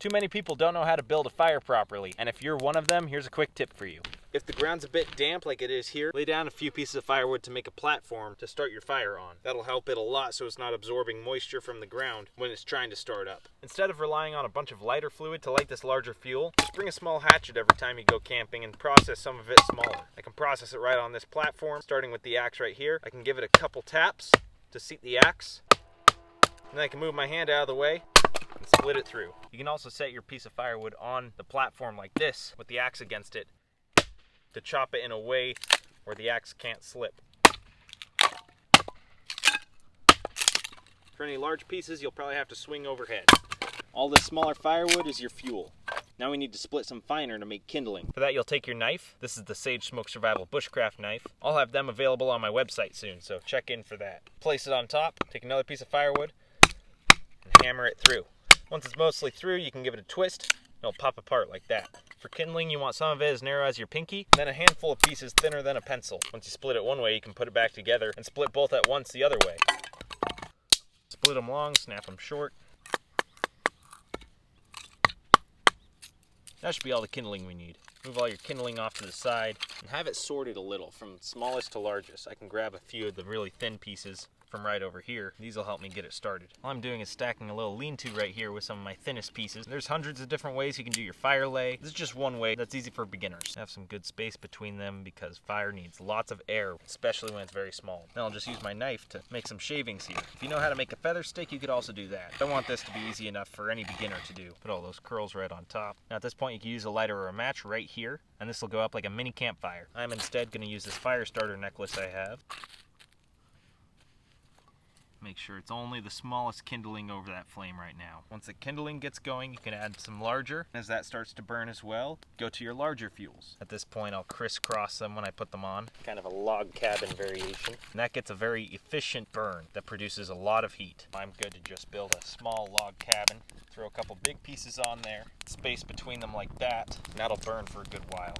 Too many people don't know how to build a fire properly, and if you're one of them, here's a quick tip for you. If the ground's a bit damp like it is here, lay down a few pieces of firewood to make a platform to start your fire on. That'll help it a lot so it's not absorbing moisture from the ground when it's trying to start up. Instead of relying on a bunch of lighter fluid to light this larger fuel, just bring a small hatchet every time you go camping and process some of it smaller. I can process it right on this platform, starting with the axe right here. I can give it a couple taps to seat the axe, and then I can move my hand out of the way and split it through. You can also set your piece of firewood on the platform like this with the axe against it to chop it in a way where the axe can't slip. For any large pieces, you'll probably have to swing overhead. All this smaller firewood is your fuel. Now we need to split some finer to make kindling. For that, you'll take your knife. This is the SageSmokeSurvival Bushcraft knife. I'll have them available on my website soon, so check in for that. Place it on top, take another piece of firewood, and hammer it through. Once it's mostly through, you can give it a twist, and it'll pop apart like that. For kindling, you want some of it as narrow as your pinky, then a handful of pieces thinner than a pencil. Once you split it one way, you can put it back together and split both at once the other way. Split them long, snap them short. That should be all the kindling we need. Move all your kindling off to the side and have it sorted a little from smallest to largest. I can grab a few of the really thin pieces from right over here. These will help me get it started. All I'm doing is stacking a little lean-to right here with some of my thinnest pieces. There's hundreds of different ways you can do your fire lay. This is just one way that's easy for beginners. Have some good space between them because fire needs lots of air, especially when it's very small. Then I'll just use my knife to make some shavings here. If you know how to make a feather stick, you could also do that. I want this to be easy enough for any beginner to do. Put all those curls right on top. Now at this point, you can use a lighter or a match right here, and this will go up like a mini campfire. I'm instead going to use this fire starter necklace I have. Make sure it's only the smallest kindling over that flame right now. Once the kindling gets going, you can add some larger. As that starts to burn as well, go to your larger fuels. At this point, I'll crisscross them when I put them on. Kind of a log cabin variation. And that gets a very efficient burn that produces a lot of heat. I'm good to just build a small log cabin. Throw a couple big pieces on there, space between them like that, and that'll burn for a good while.